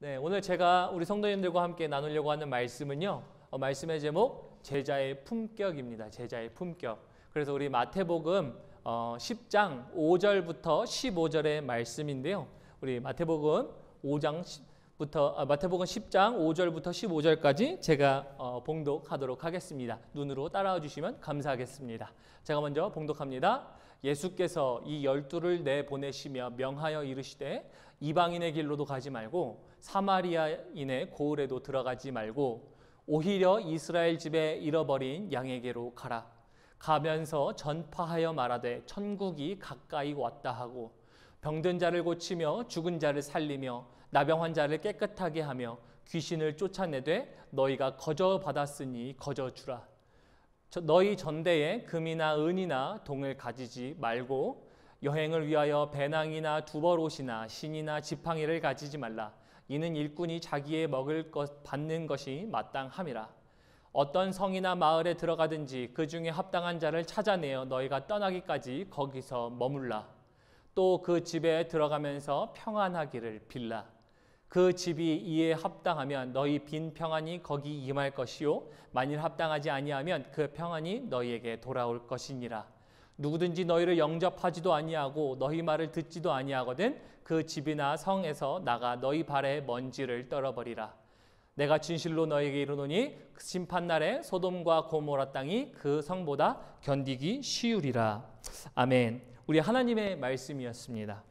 네, 오늘 제가 우리 성도님들과 함께 나누려고 하는 말씀은요. 말씀의 제목 제자의 품격입니다. 제자의 품격. 그래서 우리 마태복음 10장 5절부터 15절의 말씀인데요. 우리 마태복음 10장 5절부터 15절까지 제가 봉독하도록 하겠습니다. 눈으로 따라와 주시면 감사하겠습니다. 제가 먼저 봉독합니다. 예수께서 이 12를 내보내시며 명하여 이르시되 이방인의 길로도 가지 말고 사마리아인의 고을에도 들어가지 말고 오히려 이스라엘 집에 잃어버린 양에게로 가라. 가면서 전파하여 말하되 천국이 가까이 왔다 하고 병든 자를 고치며 죽은 자를 살리며 나병 환자를 깨끗하게 하며 귀신을 쫓아내되 너희가 거저 받았으니 거저 주라. 너희 전대에 금이나 은이나 동을 가지지 말고 여행을 위하여 배낭이나 두벌옷이나 신이나 지팡이를 가지지 말라. 이는 일꾼이 자기의 먹을 것 받는 것이 마땅함이라. 어떤 성이나 마을에 들어가든지 그 중에 합당한 자를 찾아내어 너희가 떠나기까지 거기서 머물라. 또 그 집에 들어가면서 평안하기를 빌라. 그 집이 이에 합당하면 너희 빈 평안이 거기 임할 것이요 만일 합당하지 아니하면 그 평안이 너희에게 돌아올 것이니라. 누구든지 너희를 영접하지도 아니하고 너희 말을 듣지도 아니하거든 그 집이나 성에서 나가 너희 발에 먼지를 떨어버리라. 내가 진실로 너희에게 이르노니 심판날에 소돔과 고모라 땅이 그 성보다 견디기 쉬우리라. 아멘. 우리 하나님의 말씀이었습니다.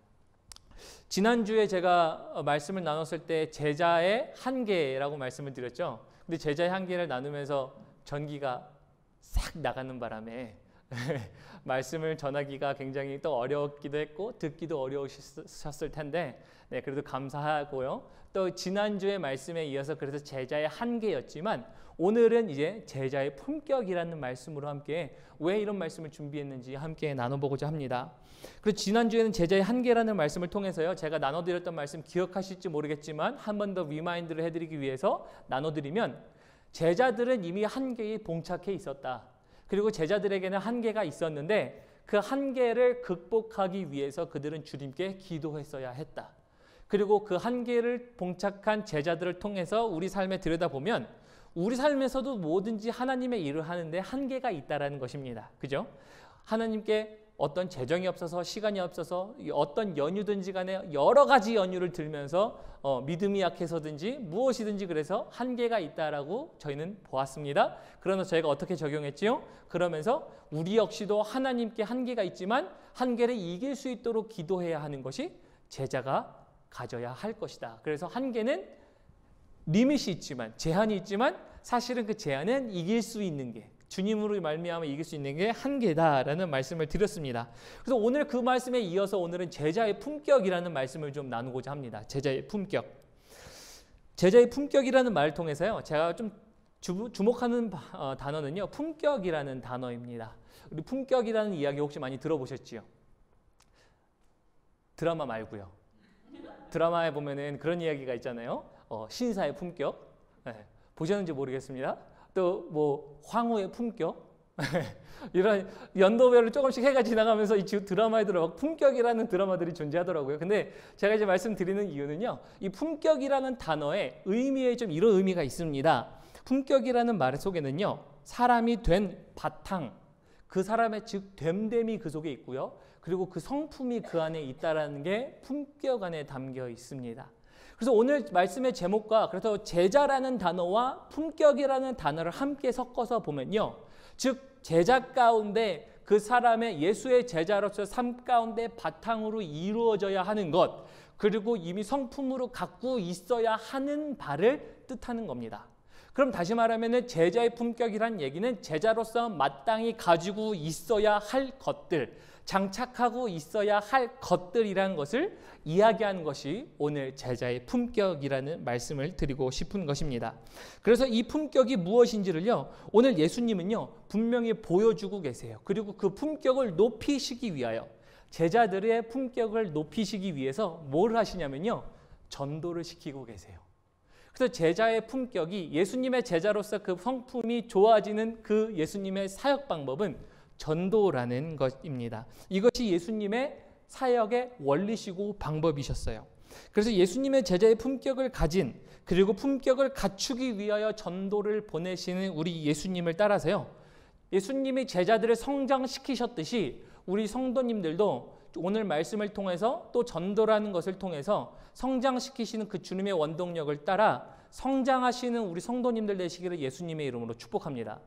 지난주에 제가 말씀을 나눴을 때 제자의 한계라고 말씀을 드렸죠. 근데 제자의 한계를 나누면서 전기가 싹 나가는 바람에 말씀을 전하기가 굉장히 또 어려웠기도 했고 듣기도 어려우셨을 텐데 그래도 감사하고요. 또 지난주의 말씀에 이어서 그래서 제자의 한계였지만 오늘은 이제 제자의 품격이라는 말씀으로 함께 왜 이런 말씀을 준비했는지 함께 나눠보고자 합니다. 그리고 지난주에는 제자의 한계라는 말씀을 통해서요. 제가 나눠드렸던 말씀 기억하실지 모르겠지만 한 번 더 리마인드를 해드리기 위해서 나눠드리면 제자들은 이미 한계에 봉착해 있었다. 그리고 제자들에게는 한계가 있었는데 그 한계를 극복하기 위해서 그들은 주님께 기도했어야 했다. 그리고 그 한계를 봉착한 제자들을 통해서 우리 삶에 들여다보면 우리 삶에서도 뭐든지 하나님의 일을 하는데 한계가 있다라는 것입니다. 그죠? 하나님께 어떤 재정이 없어서 시간이 없어서 어떤 연유든지 간에 여러 가지 연유를 들면서 믿음이 약해서든지 무엇이든지 그래서 한계가 있다라고 저희는 보았습니다. 그러나 저희가 어떻게 적용했지요? 그러면서 우리 역시도 하나님께 한계가 있지만 한계를 이길 수 있도록 기도해야 하는 것이 제자가 가져야 할 것이다. 그래서 한계는 리밋이 있지만 제한이 있지만 사실은 그 제한은 이길 수 있는 게 주님으로 말미암아 이길 수 있는 게 한계다라는 말씀을 드렸습니다. 그래서 오늘 그 말씀에 이어서 오늘은 제자의 품격이라는 말씀을 좀 나누고자 합니다. 제자의 품격. 제자의 품격이라는 말을 통해서요. 제가 좀 주목하는 단어는요. 품격이라는 단어입니다. 우리 품격이라는 이야기 혹시 많이 들어보셨지요? 드라마 말고요. 드라마에 보면은 그런 이야기가 있잖아요. 신사의 품격. 보셨는지 모르겠습니다. 또 뭐 황후의 품격 이런 연도별로 조금씩 해가 지나가면서 이 드라마에 들어가 품격이라는 드라마들이 존재하더라고요. 근데 제가 이제 말씀드리는 이유는요. 이 품격이라는 단어의 의미에 좀 이런 의미가 있습니다. 품격이라는 말 속에는요. 사람이 된 바탕, 그 사람의 즉 됨됨이 그 속에 있고요. 그리고 그 성품이 그 안에 있다라는 게 품격 안에 담겨 있습니다. 그래서 오늘 말씀의 제목과 그래서 제자라는 단어와 품격이라는 단어를 함께 섞어서 보면요. 즉 제자 가운데 그 사람의 예수의 제자로서 삶 가운데 바탕으로 이루어져야 하는 것 그리고 이미 성품으로 갖고 있어야 하는 바를 뜻하는 겁니다. 그럼 다시 말하면 제자의 품격이란 얘기는 제자로서 마땅히 가지고 있어야 할 것들 장착하고 있어야 할 것들이라는 것을 이야기하는 것이 오늘 제자의 품격이라는 말씀을 드리고 싶은 것입니다. 그래서 이 품격이 무엇인지를요. 오늘 예수님은요. 분명히 보여주고 계세요. 그리고 그 품격을 높이시기 위하여 제자들의 품격을 높이시기 위해서 뭘 하시냐면요. 전도를 시키고 계세요. 그래서 제자의 품격이 예수님의 제자로서 그 성품이 좋아지는 그 예수님의 사역 방법은 전도라는 것입니다. 이것이 예수님의 사역의 원리시고 방법이셨어요. 그래서 예수님의 제자의 품격을 가진 그리고 품격을 갖추기 위하여 전도를 보내시는 우리 예수님을 따라서요. 예수님이 제자들을 성장시키셨듯이 우리 성도님들도 오늘 말씀을 통해서 또 전도라는 것을 통해서 성장시키시는 그 주님의 원동력을 따라 성장하시는 우리 성도님들 되시기를 예수님의 이름으로 축복합니다.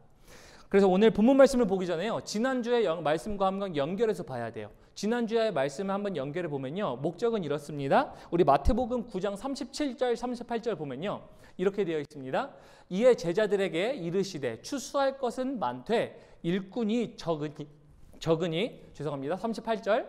그래서 오늘 본문 말씀을 보기 전에요. 지난주의 말씀과 한번 연결해서 봐야 돼요. 지난주의 말씀을 한번 연결해 보면요. 목적은 이렇습니다. 우리 마태복음 9장 37절 38절 보면요. 이렇게 되어 있습니다. 이에 제자들에게 이르시되 추수할 것은 많되 일꾼이 적으니 죄송합니다. 38절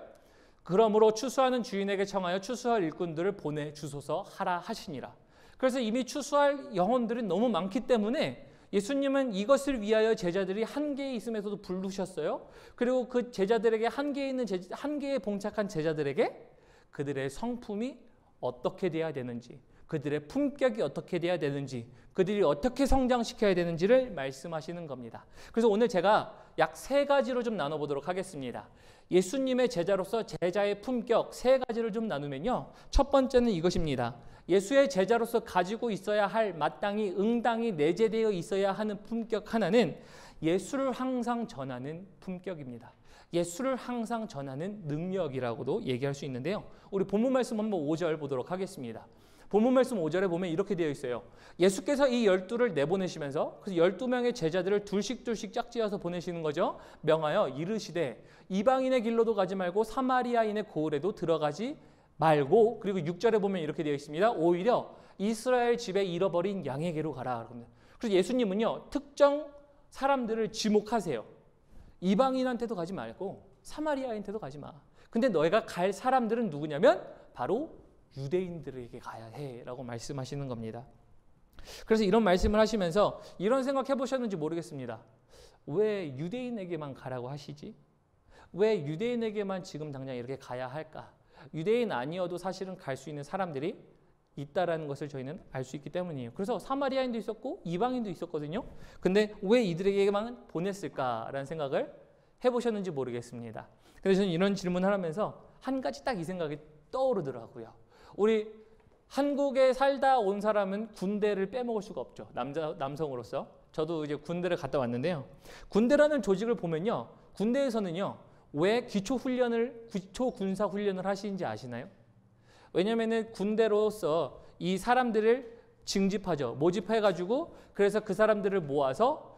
그러므로 추수하는 주인에게 청하여 추수할 일꾼들을 보내주소서 하라 하시니라. 그래서 이미 추수할 영혼들이 너무 많기 때문에 예수님은 이것을 위하여 제자들이 한계에 있음에서도 부르셨어요. 그리고 그 제자들에게 한계에 봉착한 제자들에게 그들의 성품이 어떻게 돼야 되는지, 그들의 품격이 어떻게 돼야 되는지, 그들이 어떻게 성장시켜야 되는지를 말씀하시는 겁니다. 그래서 오늘 제가 약 3가지로 좀 나눠보도록 하겠습니다. 예수님의 제자로서 제자의 품격 3가지를 좀 나누면요. 첫 번째는 이것입니다. 예수의 제자로서 가지고 있어야 할 마땅히 응당히 내재되어 있어야 하는 품격 하나는 예수를 항상 전하는 품격입니다. 예수를 항상 전하는 능력이라고도 얘기할 수 있는데요. 우리 본문 말씀 한번 5절 보도록 하겠습니다. 본문 말씀 5절에 보면 이렇게 되어 있어요. 예수께서 이 12를 내보내시면서 그래서 12명의 제자들을 둘씩 짝지어서 보내시는 거죠. 명하여 이르시되 이방인의 길로도 가지 말고 사마리아인의 고을에도 들어가지 말고 그리고 6절에 보면 이렇게 되어 있습니다. 오히려 이스라엘 집에 잃어버린 양에게로 가라. 그래서 예수님은요. 특정 사람들을 지목하세요. 이방인한테도 가지 말고 사마리아인한테도 가지 마. 근데 너희가 갈 사람들은 누구냐면 바로 유대인들에게 가야 해라고 말씀하시는 겁니다. 그래서 이런 말씀을 하시면서 이런 생각 해보셨는지 모르겠습니다. 왜 유대인에게만 가라고 하시지? 왜 유대인에게만 지금 당장 이렇게 가야 할까? 유대인 아니어도 사실은 갈 수 있는 사람들이 있다라는 것을 저희는 알 수 있기 때문이에요. 그래서 사마리아인도 있었고 이방인도 있었거든요. 근데 왜 이들에게만 보냈을까라는 생각을 해보셨는지 모르겠습니다. 그래서 저는 이런 질문을 하면서 한 가지 딱 이 생각이 떠오르더라고요. 우리 한국에 살다 온 사람은 군대를 빼먹을 수가 없죠. 남성으로서. 저도 이제 군대를 갔다 왔는데요. 군대라는 조직을 보면요. 군대에서는요. 왜 기초 군사 훈련을 하시는지 아시나요? 왜냐면은 군대로서 이 사람들을 징집하죠. 모집해가지고 그래서 그 사람들을 모아서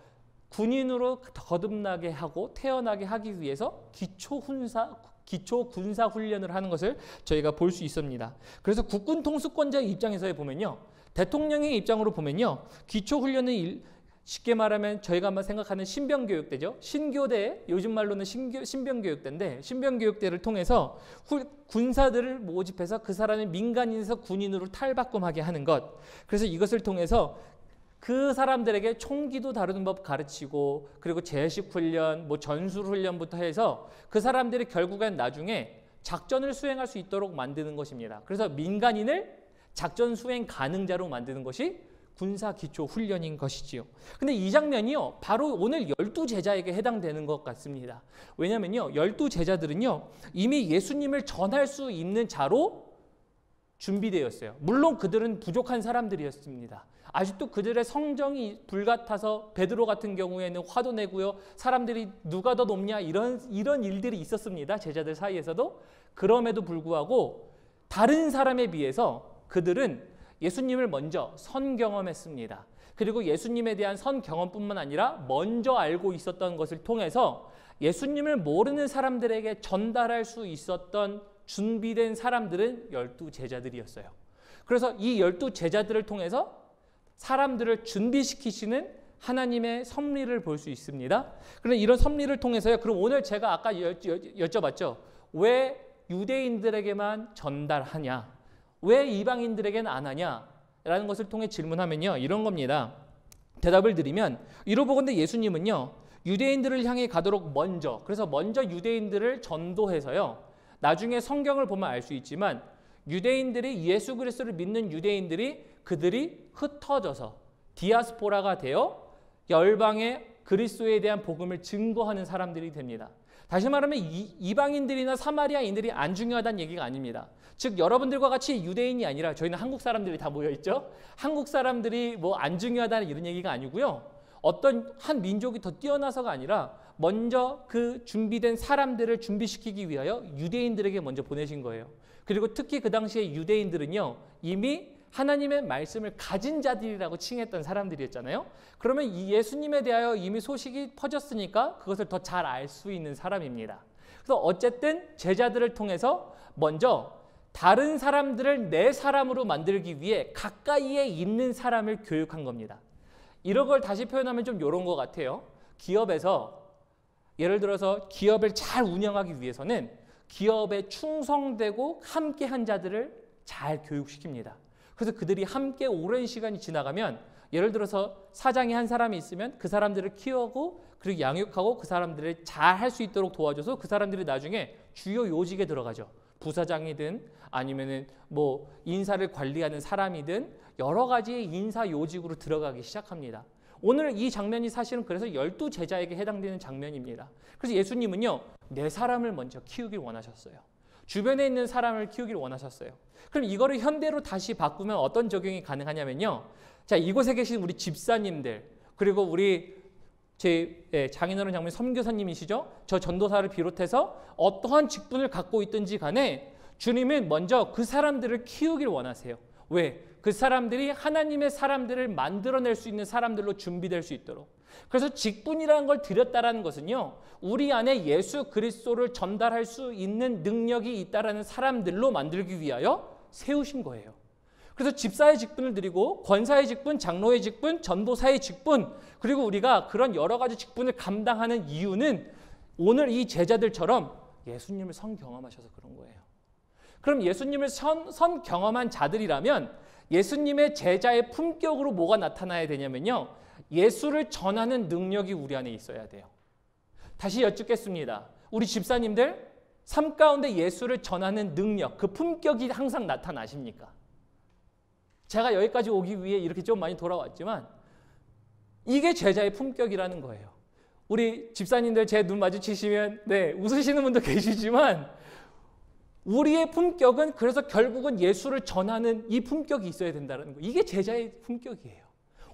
군인으로 거듭나게 하고 태어나게 하기 위해서 기초 군사 훈련을 하는 것을 저희가 볼 수 있습니다. 그래서 국군 통수권자의 입장에서 보면요. 대통령의 입장으로 보면요. 기초 훈련은 쉽게 말하면 저희가 한번 생각하는 신병교육대죠. 신교대, 요즘 말로는 신병교육대인데 신병교육대를 통해서 군사들을 모집해서 그 사람이 민간인에서 군인으로 탈바꿈하게 하는 것. 그래서 이것을 통해서 그 사람들에게 총기도 다루는 법 가르치고 그리고 제식 훈련, 전술 훈련부터 해서 그 사람들이 결국엔 나중에 작전을 수행할 수 있도록 만드는 것입니다. 그래서 민간인을 작전 수행 가능자로 만드는 것이 군사 기초 훈련인 것이지요. 근데 이 장면이요. 바로 오늘 12제자에게 해당되는 것 같습니다. 왜냐면요. 12제자들은요. 이미 예수님을 전할 수 있는 자로 준비되었어요. 물론 그들은 부족한 사람들이었습니다. 아직도 그들의 성정이 불같아서 베드로 같은 경우에는 화도 내고요. 사람들이 누가 더 높냐 이런 일들이 있었습니다. 제자들 사이에서도. 그럼에도 불구하고 다른 사람에 비해서 그들은 예수님을 먼저 선경험했습니다. 그리고 예수님에 대한 선경험뿐만 아니라 먼저 알고 있었던 것을 통해서 예수님을 모르는 사람들에게 전달할 수 있었던 준비된 사람들은 12제자들이었어요. 그래서 이 12제자들을 통해서 사람들을 준비시키시는 하나님의 섭리를 볼 수 있습니다. 그런데 이런 섭리를 통해서요. 그럼 오늘 제가 아까 여쭤봤죠. 왜 유대인들에게만 전달하냐? 왜 이방인들에게는 안 하냐라는 것을 통해 질문하면요. 이런 겁니다. 대답을 드리면 이로보건대 예수님은요. 유대인들을 향해 가도록 그래서 먼저 유대인들을 전도해서요. 나중에 성경을 보면 알 수 있지만 유대인들이 예수 그리스도를 믿는 유대인들이 그들이 흩어져서 디아스포라가 되어 열방의 그리스도에 대한 복음을 증거하는 사람들이 됩니다. 다시 말하면 이방인들이나 사마리아인들이 안 중요하다는 얘기가 아닙니다. 즉 여러분들과 같이 유대인이 아니라 저희는 한국 사람들이 다 모여 있죠. 한국 사람들이 뭐 안 중요하다는 이런 얘기가 아니고요. 어떤 한 민족이 더 뛰어나서가 아니라 먼저 그 준비된 사람들을 준비시키기 위하여 유대인들에게 먼저 보내신 거예요. 그리고 특히 그 당시에 유대인들은요, 이미 하나님의 말씀을 가진 자들이라고 칭했던 사람들이었잖아요. 그러면 이 예수님에 대하여 이미 소식이 퍼졌으니까 그것을 더 잘 알 수 있는 사람입니다. 그래서 어쨌든 제자들을 통해서 먼저 다른 사람들을 내 사람으로 만들기 위해 가까이에 있는 사람을 교육한 겁니다. 이런 걸 다시 표현하면 좀 이런 것 같아요. 기업에서 예를 들어서 기업을 잘 운영하기 위해서는 기업에 충성되고 함께한 자들을 잘 교육시킵니다. 그래서 그들이 함께 오랜 시간이 지나가면 예를 들어서 사장이 한 사람이 있으면 그 사람들을 키우고 그리고 양육하고 그 사람들을 잘 할 수 있도록 도와줘서 그 사람들이 나중에 주요 요직에 들어가죠. 부사장이든 아니면은 뭐 인사를 관리하는 사람이든 여러 가지의 인사 요직으로 들어가기 시작합니다. 오늘 이 장면이 사실은 그래서 12제자에게 해당되는 장면입니다. 그래서 예수님은요, 내 사람을 먼저 키우길 원하셨어요. 주변에 있는 사람을 키우길 원하셨어요. 그럼 이거를 현대로 다시 바꾸면 어떤 적용이 가능하냐면요. 자, 이곳에 계신 우리 집사님들, 그리고 우리 제 장인어른 장모님 선교사님이시죠? 저 전도사를 비롯해서 어떠한 직분을 갖고 있든지 간에 주님은 먼저 그 사람들을 키우길 원하세요. 왜? 그 사람들이 하나님의 사람들을 만들어낼 수 있는 사람들로 준비될 수 있도록. 그래서 직분이라는 걸 드렸다라는 것은요, 우리 안에 예수 그리스도를 전달할 수 있는 능력이 있다라는 사람들로 만들기 위하여 세우신 거예요. 그래서 집사의 직분을 드리고 권사의 직분, 장로의 직분, 전도사의 직분, 그리고 우리가 그런 여러 가지 직분을 감당하는 이유는 오늘 이 제자들처럼 예수님을 선 경험하셔서 그런 거예요. 그럼 예수님을 선 경험한 자들이라면 예수님의 제자의 품격으로 뭐가 나타나야 되냐면요, 예수를 전하는 능력이 우리 안에 있어야 돼요. 다시 여쭙겠습니다. 우리 집사님들 삶 가운데 예수를 전하는 능력, 그 품격이 항상 나타나십니까? 제가 여기까지 오기 위해 이렇게 좀 많이 돌아왔지만 이게 제자의 품격이라는 거예요. 우리 집사님들 제 눈 마주치시면 웃으시는 분도 계시지만 우리의 품격은 그래서 결국은 예수를 전하는 이 품격이 있어야 된다는 거예요. 이게 제자의 품격이에요.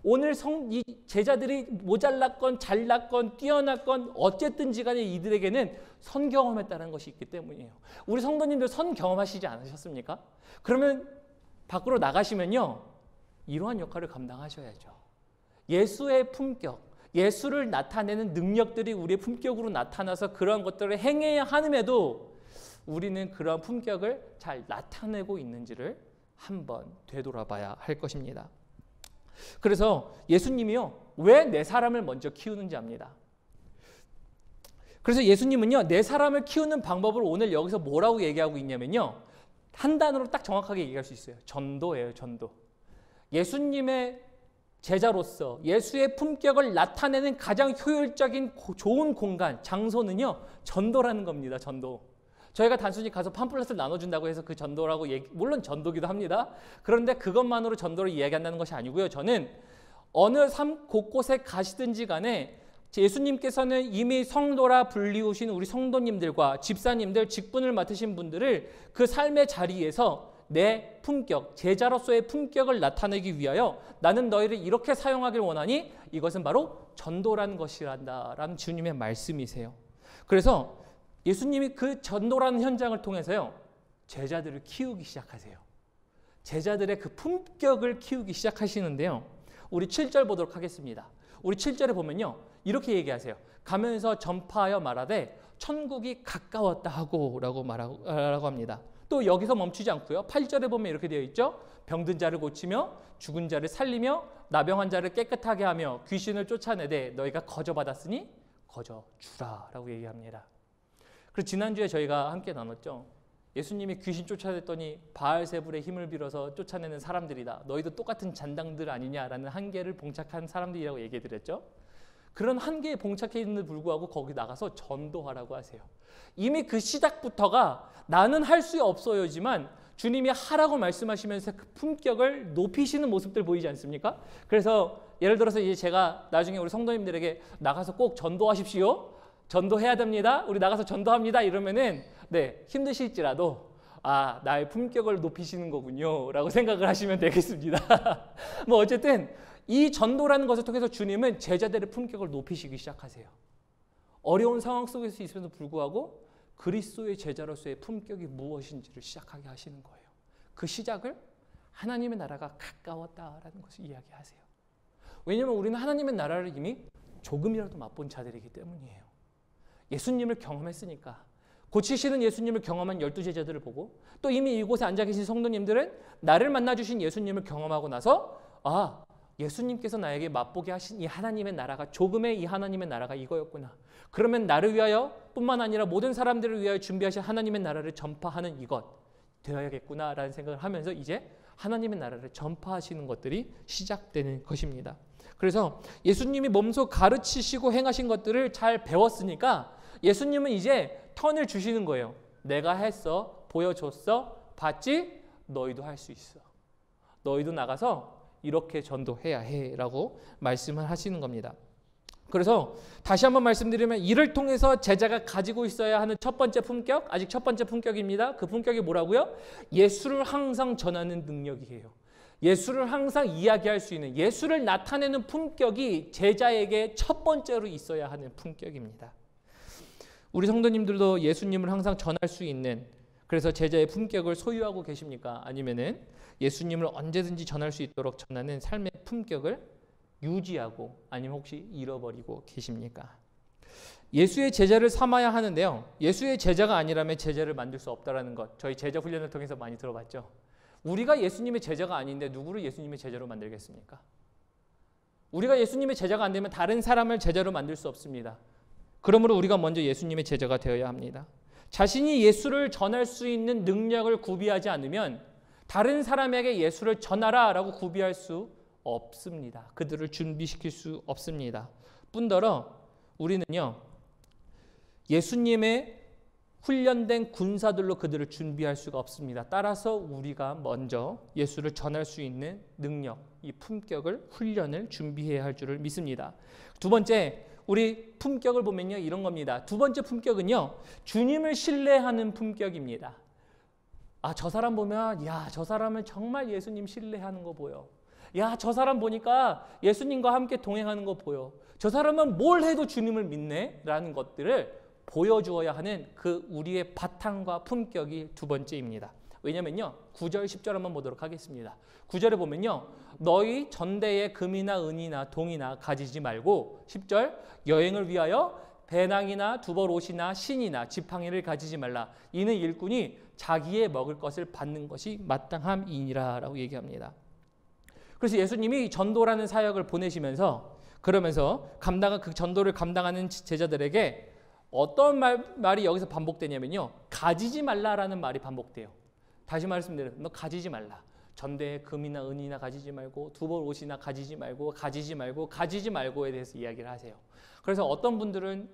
오늘 이 제자들이 모자랐건 잘났건 뛰어났건 어쨌든지 간에 이들에게는 선 경험했다는 것이 있기 때문이에요. 우리 성도님들 선 경험하시지 않으셨습니까? 그러면 밖으로 나가시면요, 이러한 역할을 감당하셔야죠. 예수의 품격, 예수를 나타내는 능력들이 우리의 품격으로 나타나서 그러한 것들을 행해야 함에도 우리는 그러한 품격을 잘 나타내고 있는지를 한번 되돌아봐야 할 것입니다. 그래서 예수님이요, 왜 내 사람을 먼저 키우는지 압니다. 그래서 예수님은요, 내 사람을 키우는 방법을 오늘 여기서 뭐라고 얘기하고 있냐면요, 한 단어로 딱 정확하게 얘기할 수 있어요. 전도예요, 전도. 예수님의 제자로서 예수의 품격을 나타내는 가장 효율적인 좋은 공간, 장소는요, 전도라는 겁니다. 전도. 저희가 단순히 가서 팜플렛을 나눠준다고 해서 그 전도라고 물론 전도기도 합니다. 그런데 그것만으로 전도를 이야기한다는 것이 아니고요. 저는 어느 삶 곳곳에 가시든지 간에 예수님께서는 이미 성도라 불리우신 우리 성도님들과 집사님들, 직분을 맡으신 분들을 그 삶의 자리에서 내 품격, 제자로서의 품격을 나타내기 위하여 나는 너희를 이렇게 사용하길 원하니 이것은 바로 전도라는 것이란다라는 주님의 말씀이세요. 그래서 예수님이 그 전도라는 현장을 통해서요, 제자들을 키우기 시작하세요. 제자들의 그 품격을 키우기 시작하시는데요. 우리 7절 보도록 하겠습니다. 우리 7절에 보면요, 이렇게 얘기하세요. 가면서 전파하여 말하되 천국이 가까웠다 하고 라고 합니다. 또 여기서 멈추지 않고요. 8절에 보면 이렇게 되어 있죠. 병든 자를 고치며 죽은 자를 살리며 나병한 자를 깨끗하게 하며 귀신을 쫓아내되 너희가 거저받았으니 거저주라 라고 얘기합니다. 그리고 지난주에 저희가 함께 나눴죠. 예수님이 귀신 쫓아냈더니 바알세불의 힘을 빌어서 쫓아내는 사람들이다. 너희도 똑같은 잔당들 아니냐라는 한계를 봉착한 사람들이라고 얘기해드렸죠. 그런 한계에 봉착해 있는데 불구하고 거기 나가서 전도하라고 하세요. 이미 그 시작부터가 나는 할 수 없어요지만 주님이 하라고 말씀하시면서 그 품격을 높이시는 모습들 보이지 않습니까? 그래서 예를 들어서 이제 제가 나중에 우리 성도님들에게 나가서 꼭 전도하십시오. 전도해야 됩니다. 우리 나가서 전도합니다. 이러면은 네, 힘드실지라도 아, 나의 품격을 높이시는 거군요 라고 생각을 하시면 되겠습니다. 뭐 어쨌든 이 전도라는 것을 통해서 주님은 제자들의 품격을 높이시기 시작하세요. 어려운 상황 속에서 있음에도 불구하고 그리스도의 제자로서의 품격이 무엇인지를 시작하게 하시는 거예요. 그 시작을 하나님의 나라가 가까웠다라는 것을 이야기하세요. 왜냐하면 우리는 하나님의 나라를 이미 조금이라도 맛본 자들이기 때문이에요. 예수님을 경험했으니까. 고치시는 예수님을 경험한 12제자들을 보고 또 이미 이곳에 앉아 계신 성도님들은 나를 만나주신 예수님을 경험하고 나서 아, 예수님께서 나에게 맛보게 하신 이 하나님의 나라가 조금의 이 하나님의 나라가 이거였구나. 그러면 나를 위하여 뿐만 아니라 모든 사람들을 위하여 준비하신 하나님의 나라를 전파하는 이것 되어야겠구나라는 생각을 하면서 이제 하나님의 나라를 전파하시는 것들이 시작되는 것입니다. 그래서 예수님이 몸소 가르치시고 행하신 것들을 잘 배웠으니까 예수님은 이제 턴을 주시는 거예요. 내가 했어, 보여줬어, 봤지? 너희도 할 수 있어. 너희도 나가서 이렇게 전도해야 해 라고 말씀을 하시는 겁니다. 그래서 다시 한번 말씀드리면 이를 통해서 제자가 가지고 있어야 하는 첫 번째 품격, 아직 첫 번째 품격입니다. 그 품격이 뭐라고요? 예수를 항상 전하는 능력이에요. 예수를 항상 이야기할 수 있는, 예수를 나타내는 품격이 제자에게 첫 번째로 있어야 하는 품격입니다. 우리 성도님들도 예수님을 항상 전할 수 있는, 그래서 제자의 품격을 소유하고 계십니까? 아니면은 예수님을 언제든지 전할 수 있도록 전하는 삶의 품격을 유지하고 아니면 혹시 잃어버리고 계십니까? 예수의 제자를 삼아야 하는데요. 예수의 제자가 아니라면 제자를 만들 수 없다는 것, 저희 제자 훈련을 통해서 많이 들어봤죠. 우리가 예수님의 제자가 아닌데 누구를 예수님의 제자로 만들겠습니까? 우리가 예수님의 제자가 안 되면 다른 사람을 제자로 만들 수 없습니다. 그러므로 우리가 먼저 예수님의 제자가 되어야 합니다. 자신이 예수를 전할 수 있는 능력을 구비하지 않으면 다른 사람에게 예수를 전하라 라고 구비할 수 없습니다. 그들을 준비시킬 수 없습니다. 뿐더러 우리는요, 예수님의 훈련된 군사들로 그들을 준비할 수가 없습니다. 따라서 우리가 먼저 예수를 전할 수 있는 능력, 이 품격을, 훈련을 준비해야 할 줄을 믿습니다. 두 번째, 우리 품격을 보면요, 이런 겁니다. 두 번째 품격은요, 주님을 신뢰하는 품격입니다. 아, 저 사람 보면 야, 저 사람은 정말 예수님 신뢰하는 거 보여. 야, 저 사람 보니까 예수님과 함께 동행하는 거 보여. 저 사람은 뭘 해도 주님을 믿네 라는 것들을 보여주어야 하는 그 우리의 바탕과 품격이 두 번째입니다. 왜냐면요, 9절 10절 한번 보도록 하겠습니다. 9절에 보면요, 너희 전대에 금이나 은이나 동이나 가지지 말고 10절 여행을 위하여 배낭이나 두벌 옷이나 신이나 지팡이를 가지지 말라. 이는 일꾼이 자기의 먹을 것을 받는 것이 마땅함이니라 라고 얘기합니다. 그래서 예수님이 전도라는 사역을 보내시면서 그러면서 그 전도를 감당하는 제자들에게 어떤 말이 여기서 반복되냐면요, 가지지 말라라는 말이 반복돼요. 다시 말씀드려요. 너 가지지 말라. 전대에 금이나 은이나 가지지 말고 두벌 옷이나 가지지 말고에 대해서 이야기를 하세요. 그래서 어떤 분들은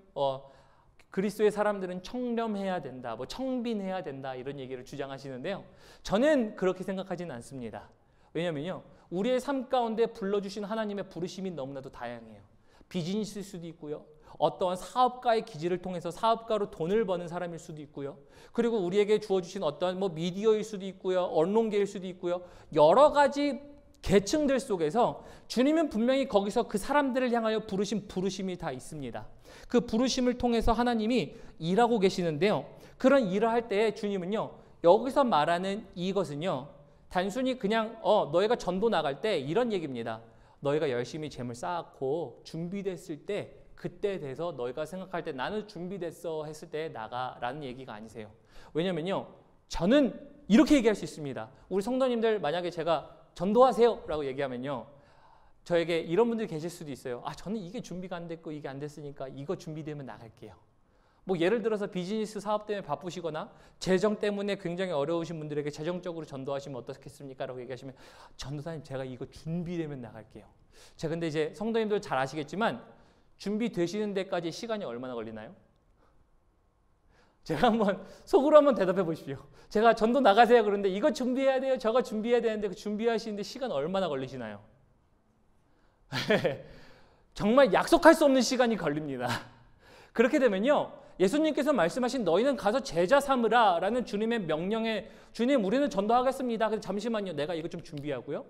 그리스도의 사람들은 청렴해야 된다, 청빈해야 된다 이런 얘기를 주장하시는데요. 저는 그렇게 생각하지는 않습니다. 왜냐면요, 우리의 삶 가운데 불러주신 하나님의 부르심이 너무나도 다양해요. 비즈니스일 수도 있고요. 어떠한 사업가의 기질을 통해서 사업가로 돈을 버는 사람일 수도 있고요. 그리고 우리에게 주어주신 어떠한 미디어일 수도 있고요. 언론계일 수도 있고요. 여러 가지 계층들 속에서 주님은 분명히 거기서 그 사람들을 향하여 부르신 부르심이 다 있습니다. 그 부르심을 통해서 하나님이 일하고 계시는데요. 그런 일을 할 때 주님은요, 여기서 말하는 이것은요, 단순히 그냥 너희가 전도 나갈 때 이런 얘기입니다. 너희가 열심히 재물 쌓고 준비됐을 때 그때 돼서 너희가 생각할 때 나는 준비됐어 했을 때 나가라는 얘기가 아니세요. 왜냐면요, 저는 이렇게 얘기할 수 있습니다. 우리 성도님들 만약에 제가 전도하세요 라고 얘기하면요, 저에게 이런 분들이 계실 수도 있어요. 아, 저는 이게 준비가 안 됐고 이게 안 됐으니까 이거 준비되면 나갈게요. 예를 들어서 비즈니스 사업 때문에 바쁘시거나 재정 때문에 굉장히 어려우신 분들에게 재정적으로 전도하시면 어떻겠습니까? 라고 얘기하시면 전도사님 제가 이거 준비되면 나갈게요. 제가 근데 이제 성도님들 잘 아시겠지만 준비되시는 데까지 시간이 얼마나 걸리나요? 제가 한번 속으로 한번 대답해 보십시오. 제가 전도 나가세요 그런데 이거 준비해야 돼요, 저거 준비해야 되는데 그 준비하시는데 시간 얼마나 걸리시나요? 정말 약속할 수 없는 시간이 걸립니다. 그렇게 되면요, 예수님께서 말씀하신 너희는 가서 제자 삼으라 라는 주님의 명령에 주님 우리는 전도하겠습니다. 근데 잠시만요, 내가 이거 좀 준비하고요.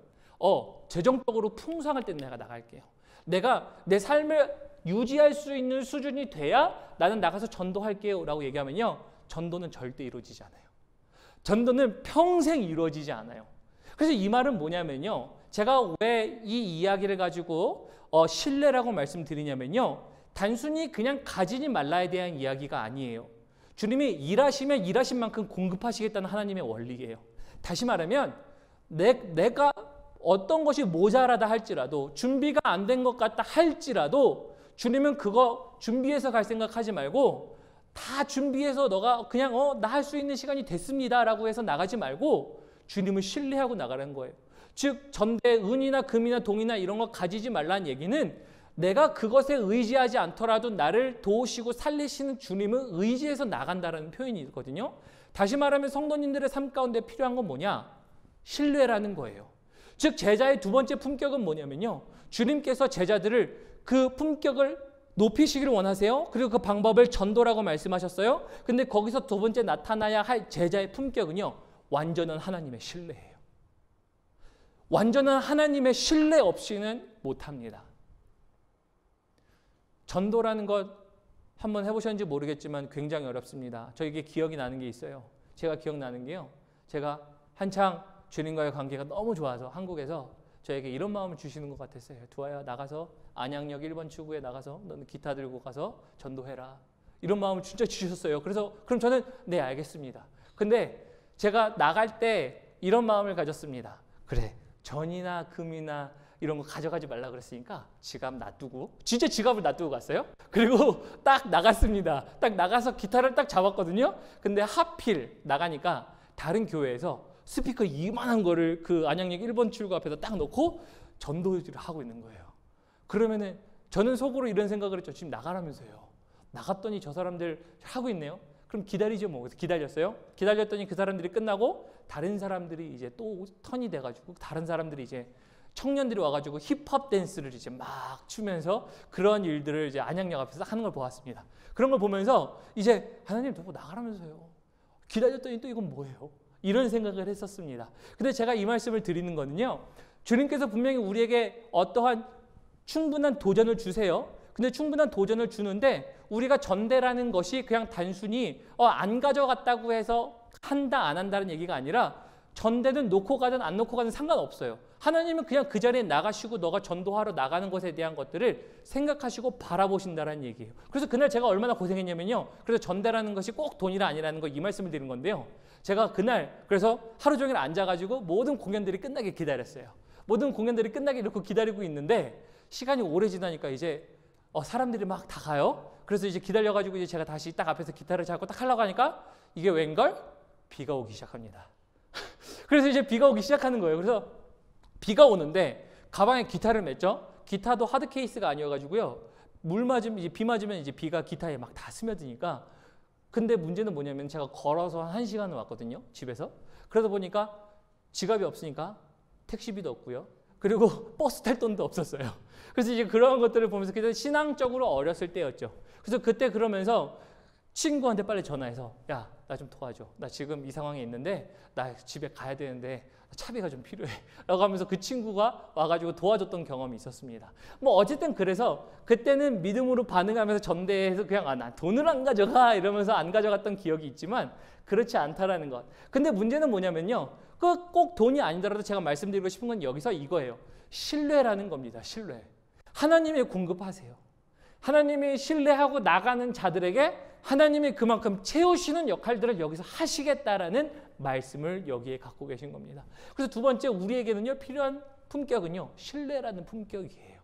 재정적으로 풍성할 때 내가 나갈게요. 내가 내 삶을 유지할 수 있는 수준이 돼야 나는 나가서 전도할게요 라고 얘기하면요, 전도는 절대 이루어지지 않아요. 전도는 평생 이루어지지 않아요. 그래서 이 말은 뭐냐면요, 제가 왜 이 이야기를 가지고 신뢰라고 말씀드리냐면요, 단순히 그냥 가지지 말라에 대한 이야기가 아니에요. 주님이 일하시면 일하신 만큼 공급하시겠다는 하나님의 원리예요. 다시 말하면 내가 어떤 것이 모자라다 할지라도, 준비가 안 된 것 같다 할지라도 주님은 그거 준비해서 갈 생각하지 말고 다 준비해서 너가 그냥 나 할 수 있는 시간이 됐습니다 라고 해서 나가지 말고 주님을 신뢰하고 나가라는 거예요. 즉 전대 은이나 금이나 동이나 이런 거 가지지 말라는 얘기는 내가 그것에 의지하지 않더라도 나를 도우시고 살리시는 주님을 의지해서 나간다는 표현이 있거든요. 다시 말하면 성도님들의 삶 가운데 필요한 건 뭐냐? 신뢰라는 거예요. 즉 제자의 두 번째 품격은 뭐냐면요, 주님께서 제자들을 그 품격을 높이시기를 원하세요. 그리고 그 방법을 전도라고 말씀하셨어요. 근데 거기서 두 번째 나타나야 할 제자의 품격은요, 완전한 하나님의 신뢰예요. 완전한 하나님의 신뢰 없이는 못합니다. 전도라는 것 한번 해보셨는지 모르겠지만 굉장히 어렵습니다. 저에게 기억이 나는 게 있어요. 제가 기억나는 게요, 제가 한창 주님과의 관계가 너무 좋아서 한국에서 저에게 이런 마음을 주시는 것 같았어요. 두아야, 나가서 안양역 1번 출구에 나가서 너는 기타 들고 가서 전도해라. 이런 마음을 진짜 주셨어요. 그래서 그럼 저는 네, 알겠습니다. 근데 제가 나갈 때 이런 마음을 가졌습니다. 그래, 전이나 금이나 이런 거 가져가지 말라 그랬으니까 지갑 놔두고, 진짜 지갑을 놔두고 갔어요. 그리고 딱 나갔습니다. 딱 나가서 기타를 딱 잡았거든요. 근데 하필 나가니까 다른 교회에서 스피커 이만한 거를 그 안양역 1번 출구 앞에다 딱 놓고 전도를 하고 있는 거예요. 그러면은 저는 속으로 이런 생각을 했죠. 지금 나가라면서요. 나갔더니 저 사람들 하고 있네요. 그럼 기다리죠 뭐. 그래서 기다렸어요. 기다렸더니 그 사람들이 끝나고 다른 사람들이 이제 또 턴이 돼가지고 다른 사람들이 이제 청년들이 와가지고 힙합 댄스를 이제 막 추면서 그런 일들을 이제 안양역 앞에서 하는 걸 보았습니다. 그런 걸 보면서 이제 하나님 저 나가라면서요. 기다렸더니 또 이건 뭐예요? 이런 생각을 했었습니다. 근데 제가 이 말씀을 드리는 거는요, 주님께서 분명히 우리에게 어떠한 충분한 도전을 주세요. 근데 충분한 도전을 주는데 우리가 전대라는 것이 그냥 단순히 안 가져갔다고 해서 한다 안 한다는 얘기가 아니라, 전대는 놓고 가든 안 놓고 가든 상관없어요. 하나님은 그냥 그 자리에 나가시고 너가 전도하러 나가는 것에 대한 것들을 생각하시고 바라보신다는 얘기예요. 그래서 그날 제가 얼마나 고생했냐면요, 그래서 전대라는 것이 꼭 돈이라 아니라는 거 이 말씀을 드리는 건데요, 제가 그날 그래서 하루 종일 앉아가지고 모든 공연들이 끝나게 기다렸어요. 모든 공연들이 끝나게 놓고 기다리고 있는데 시간이 오래 지나니까 이제 사람들이 막 다 가요. 그래서 이제 기다려가지고 이제 제가 다시 딱 앞에서 기타를 잡고 딱 하려고 하니까 이게 웬걸? 비가 오기 시작합니다. 그래서 이제 비가 오기 시작하는 거예요. 그래서 비가 오는데 가방에 기타를 맸죠. 기타도 하드 케이스가 아니어가지고요, 물 맞으면 이제 비 맞으면 이제 비가 기타에 막 다 스며드니까. 근데 문제는 뭐냐면 제가 걸어서 한 1시간을 왔거든요, 집에서. 그러다 보니까 지갑이 없으니까 택시비도 없고요, 그리고 버스 탈 돈도 없었어요. 그래서 이제 그런 것들을 보면서 그때 신앙적으로 어렸을 때였죠. 그래서 그때 그러면서 친구한테 빨리 전화해서 야, 나 좀 도와줘. 나 지금 이 상황에 있는데 나 집에 가야 되는데 차비가 좀 필요해 라고 하면서 그 친구가 와가지고 도와줬던 경험이 있었습니다. 뭐 어쨌든 그래서 그때는 믿음으로 반응하면서 전대해서 그냥 나 돈을 안 가져가 이러면서 안 가져갔던 기억이 있지만 그렇지 않다라는 것. 근데 문제는 뭐냐면요, 꼭 돈이 아니더라도 제가 말씀드리고 싶은 건 여기서 이거예요. 신뢰라는 겁니다. 신뢰. 하나님이 공급하세요. 하나님이 신뢰하고 나가는 자들에게 하나님이 그만큼 채우시는 역할들을 여기서 하시겠다라는 말씀을 여기에 갖고 계신 겁니다. 그래서 두 번째, 우리에게는요 필요한 품격은요 신뢰라는 품격이에요.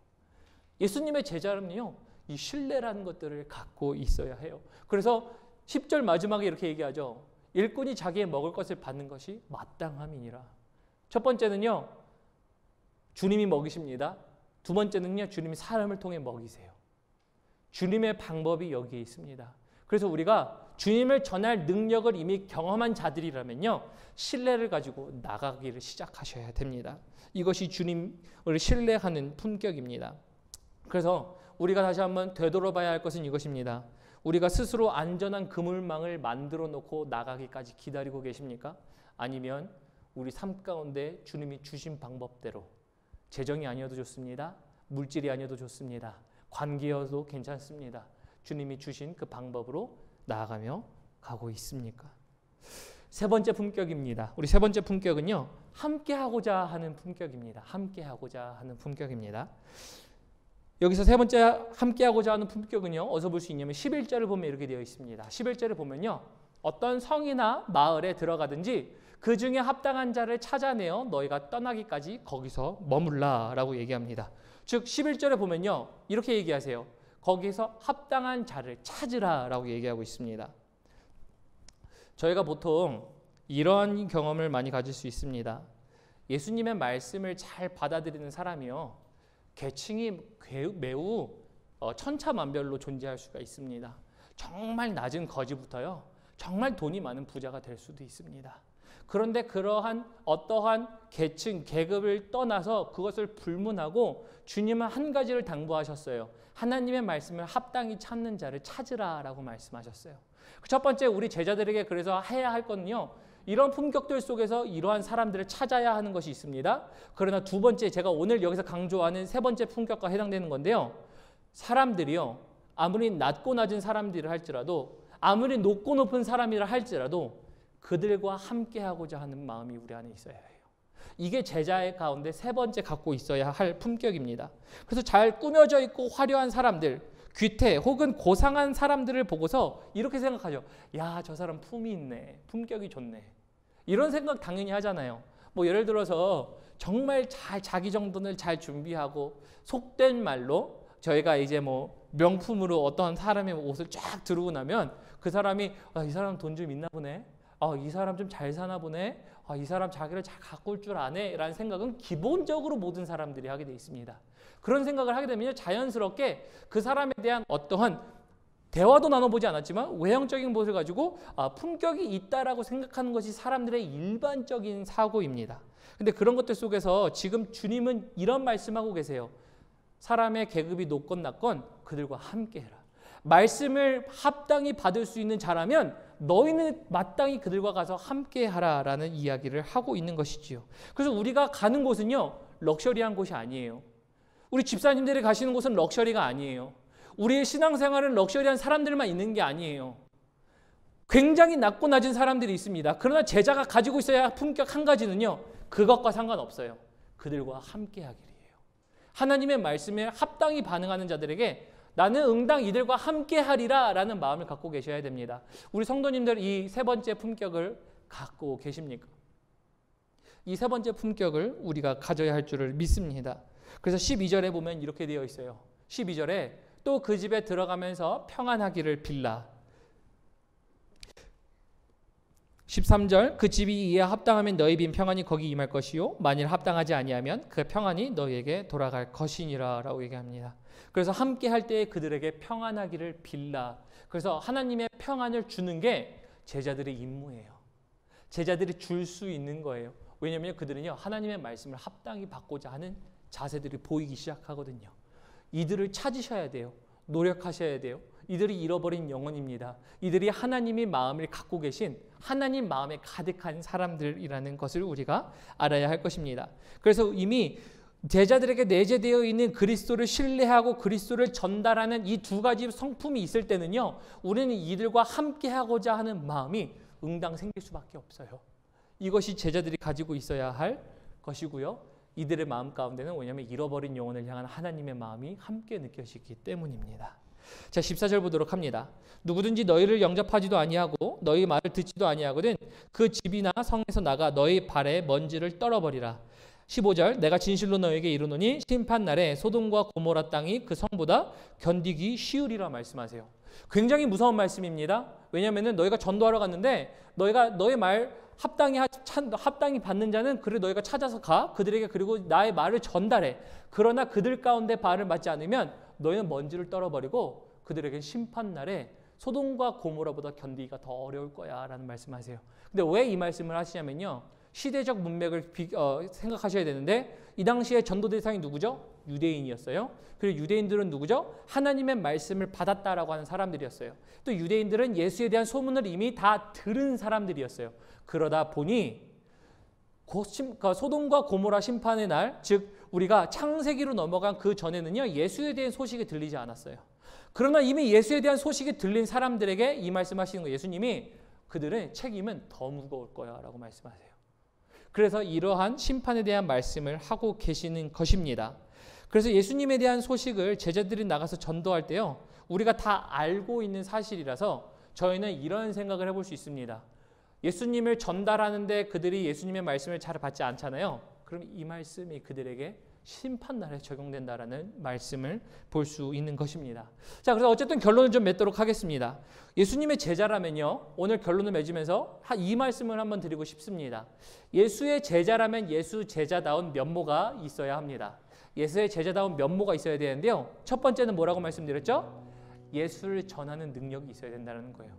예수님의 제자는요 이 신뢰라는 것들을 갖고 있어야 해요. 그래서 10절 마지막에 이렇게 얘기하죠. 일꾼이 자기의 먹을 것을 받는 것이 마땅함이니라. 첫 번째는요 주님이 먹이십니다. 두 번째는요 주님이 사람을 통해 먹이세요. 주님의 방법이 여기에 있습니다. 그래서 우리가 주님을 전할 능력을 이미 경험한 자들이라면요 신뢰를 가지고 나가기를 시작하셔야 됩니다. 이것이 주님을 신뢰하는 품격입니다. 그래서 우리가 다시 한번 되돌아봐야 할 것은 이것입니다. 우리가 스스로 안전한 그물망을 만들어 놓고 나가기까지 기다리고 계십니까? 아니면 우리 삶 가운데 주님이 주신 방법대로, 재정이 아니어도 좋습니다. 물질이 아니어도 좋습니다. 관계여도 괜찮습니다. 주님이 주신 그 방법으로 나아가며 가고 있습니까? 세 번째 품격입니다. 우리 세 번째 품격은요, 함께하고자 하는 품격입니다. 함께하고자 하는 품격입니다. 여기서 세 번째 함께하고자 하는 품격은요, 어디서 볼 수 있냐면 11절을 보면 이렇게 되어 있습니다. 11절을 보면요, 어떤 성이나 마을에 들어가든지 그 중에 합당한 자를 찾아내어 너희가 떠나기까지 거기서 머물라 라고 얘기합니다. 즉 11절에 보면요, 이렇게 얘기하세요. 거기서 합당한 자를 찾으라 라고 얘기하고 있습니다. 저희가 보통 이런 경험을 많이 가질 수 있습니다. 예수님의 말씀을 잘 받아들이는 사람이요, 계층이 매우 천차만별로 존재할 수가 있습니다. 정말 낮은 거지부터요, 정말 돈이 많은 부자가 될 수도 있습니다. 그런데 그러한 어떠한 계층, 계급을 떠나서 그것을 불문하고 주님은 한 가지를 당부하셨어요. 하나님의 말씀을 합당히 찾는 자를 찾으라라고 말씀하셨어요. 첫 번째, 우리 제자들에게 그래서 해야 할 건요, 이런 품격들 속에서 이러한 사람들을 찾아야 하는 것이 있습니다. 그러나 두 번째, 제가 오늘 여기서 강조하는 세 번째 품격과 해당되는 건데요, 사람들이요, 아무리 낮고 낮은 사람들을 할지라도, 아무리 높고 높은 사람이라 할지라도 그들과 함께하고자 하는 마음이 우리 안에 있어야 해요. 이게 제자의 가운데 세 번째 갖고 있어야 할 품격입니다. 그래서 잘 꾸며져 있고 화려한 사람들, 귀태 혹은 고상한 사람들을 보고서 이렇게 생각하죠. 야, 저 사람 품이 있네, 품격이 좋네, 이런 생각 당연히 하잖아요. 뭐 예를 들어서 정말 잘 자기 정돈을 잘 준비하고 속된 말로 저희가 이제 뭐 명품으로 어떤 사람의 옷을 쫙 두르고 나면 그 사람이 이 사람 돈 좀 있나 보네, 이 사람 좀 잘 사나 보네, 이 사람 자기를 잘 가꿀 줄 아네 라는 생각은 기본적으로 모든 사람들이 하게 돼 있습니다. 그런 생각을 하게 되면 자연스럽게 그 사람에 대한 어떠한 대화도 나눠보지 않았지만 외형적인 것을 가지고 품격이 있다라고 생각하는 것이 사람들의 일반적인 사고입니다. 근데 그런 것들 속에서 지금 주님은 이런 말씀하고 계세요. 사람의 계급이 높건 낮건 그들과 함께해라. 말씀을 합당히 받을 수 있는 자라면 너희는 마땅히 그들과 가서 함께하라라는 이야기를 하고 있는 것이지요. 그래서 우리가 가는 곳은요, 럭셔리한 곳이 아니에요. 우리 집사님들이 가시는 곳은 럭셔리가 아니에요. 우리의 신앙생활은 럭셔리한 사람들만 있는 게 아니에요. 굉장히 낮고 낮은 사람들이 있습니다. 그러나 제자가 가지고 있어야 할 품격 한 가지는요, 그것과 상관없어요. 그들과 함께하기예요. 하나님의 말씀에 합당히 반응하는 자들에게 나는 응당 이들과 함께하리라 라는 마음을 갖고 계셔야 됩니다. 우리 성도님들 이 세 번째 품격을 갖고 계십니까? 이 세 번째 품격을 우리가 가져야 할 줄을 믿습니다. 그래서 12절에 보면 이렇게 되어 있어요. 12절에 또 그 집에 들어가면서 평안하기를 빌라. 13절 그 집이 이에 합당하면 너희 빈 평안이 거기 임할 것이요 만일 합당하지 아니하면 그 평안이 너희에게 돌아갈 것이니라 라고 얘기합니다. 그래서 함께 할 때에 그들에게 평안하기를 빌라. 그래서 하나님의 평안을 주는 게 제자들의 임무예요. 제자들이 줄 수 있는 거예요. 왜냐하면 그들은요, 하나님의 말씀을 합당히 받고자 하는 자세들이 보이기 시작하거든요. 이들을 찾으셔야 돼요. 노력하셔야 돼요. 이들이 잃어버린 영혼입니다. 이들이 하나님의 마음을 갖고 계신 하나님 마음에 가득한 사람들이라는 것을 우리가 알아야 할 것입니다. 그래서 이미 제자들에게 내재되어 있는 그리스도를 신뢰하고 그리스도를 전달하는 이 두 가지 성품이 있을 때는요, 우리는 이들과 함께하고자 하는 마음이 응당 생길 수밖에 없어요. 이것이 제자들이 가지고 있어야 할 것이고요. 이들의 마음 가운데는 왜냐하면 잃어버린 영혼을 향한 하나님의 마음이 함께 느껴지기 때문입니다. 자, 14절 보도록 합니다. 누구든지 너희를 영접하지도 아니하고 너희 말을 듣지도 아니하거든 그 집이나 성에서 나가 너희 발에 먼지를 떨어버리라. 15절 내가 진실로 너에게 이르노니 심판날에 소돔과 고모라 땅이 그 성보다 견디기 쉬우리라 말씀하세요. 굉장히 무서운 말씀입니다. 왜냐하면 너희가 전도하러 갔는데 너희가 너의 말 합당히 받는 자는 그를 너희가 찾아서 가 그들에게 그리고 나의 말을 전달해. 그러나 그들 가운데 발을 맞지 않으면 너희는 먼지를 떨어버리고 그들에게 심판날에 소돔과 고모라보다 견디기가 더 어려울 거야 라는 말씀하세요. 근데 왜 이 말씀을 하시냐면요, 시대적 문맥을 생각하셔야 되는데 이 당시에 전도 대상이 누구죠? 유대인이었어요. 그리고 유대인들은 누구죠? 하나님의 말씀을 받았다라고 하는 사람들이었어요. 또 유대인들은 예수에 대한 소문을 이미 다 들은 사람들이었어요. 그러다 보니 소돔과 고모라 심판의 날, 즉 우리가 창세기로 넘어간 그 전에는요, 예수에 대한 소식이 들리지 않았어요. 그러나 이미 예수에 대한 소식이 들린 사람들에게 이 말씀하시는 거예요. 예수님이 그들의 책임은 더 무거울 거야 라고 말씀하세요. 그래서 이러한 심판에 대한 말씀을 하고 계시는 것입니다. 그래서 예수님에 대한 소식을 제자들이 나가서 전도할 때요, 우리가 다 알고 있는 사실이라서 저희는 이런 생각을 해볼 수 있습니다. 예수님을 전달하는데 그들이 예수님의 말씀을 잘 받지 않잖아요. 그럼 이 말씀이 그들에게 심판날에 적용된다라는 말씀을 볼 수 있는 것입니다. 자, 그래서 어쨌든 결론을 좀 맺도록 하겠습니다. 예수님의 제자라면요, 오늘 결론을 맺으면서 이 말씀을 한번 드리고 싶습니다. 예수의 제자라면 예수 제자다운 면모가 있어야 합니다. 예수의 제자다운 면모가 있어야 되는데요, 첫 번째는 뭐라고 말씀드렸죠? 예수를 전하는 능력이 있어야 된다는 거예요.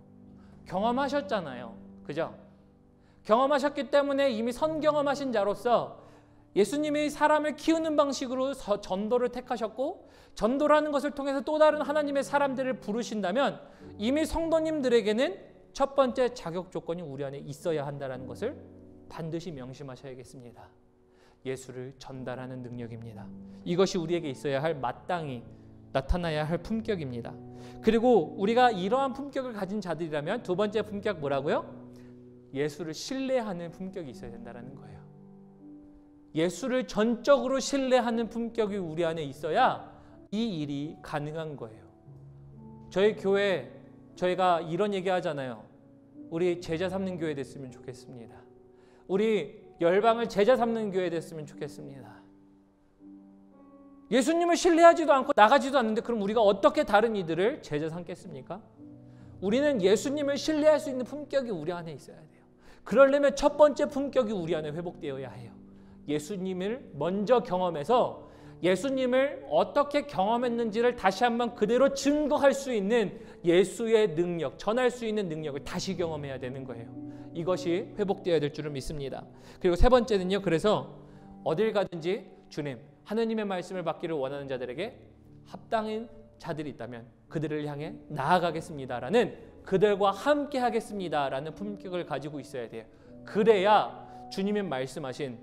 경험하셨잖아요, 그죠? 경험하셨기 때문에 이미 선경험하신 자로서 예수님이 사람을 키우는 방식으로 전도를 택하셨고, 전도라는 것을 통해서 또 다른 하나님의 사람들을 부르신다면 이미 성도님들에게는 첫 번째 자격 조건이 우리 안에 있어야 한다는 것을 반드시 명심하셔야겠습니다. 예수를 전달하는 능력입니다. 이것이 우리에게 있어야 할, 마땅히 나타나야 할 품격입니다. 그리고 우리가 이러한 품격을 가진 자들이라면 두 번째 품격 뭐라고요? 예수를 신뢰하는 품격이 있어야 된다는 거예요. 예수를 전적으로 신뢰하는 품격이 우리 안에 있어야 이 일이 가능한 거예요. 저희 교회, 저희가 이런 얘기 하잖아요. 우리 제자 삼는 교회 됐으면 좋겠습니다. 우리 열방을 제자 삼는 교회 됐으면 좋겠습니다. 예수님을 신뢰하지도 않고 나가지도 않는데 그럼 우리가 어떻게 다른 이들을 제자 삼겠습니까? 우리는 예수님을 신뢰할 수 있는 품격이 우리 안에 있어야 돼요. 그러려면 첫 번째 품격이 우리 안에 회복되어야 해요. 예수님을 먼저 경험해서 예수님을 어떻게 경험했는지를 다시 한번 그대로 증거할 수 있는 예수의 능력, 전할 수 있는 능력을 다시 경험해야 되는 거예요. 이것이 회복되어야 될 줄을 믿습니다. 그리고 세 번째는요, 그래서 어딜 가든지 주님, 하나님의 말씀을 받기를 원하는 자들에게 합당한 자들이 있다면 그들을 향해 나아가겠습니다라는, 그들과 함께 하겠습니다라는 품격을 가지고 있어야 돼요. 그래야 주님이 말씀하신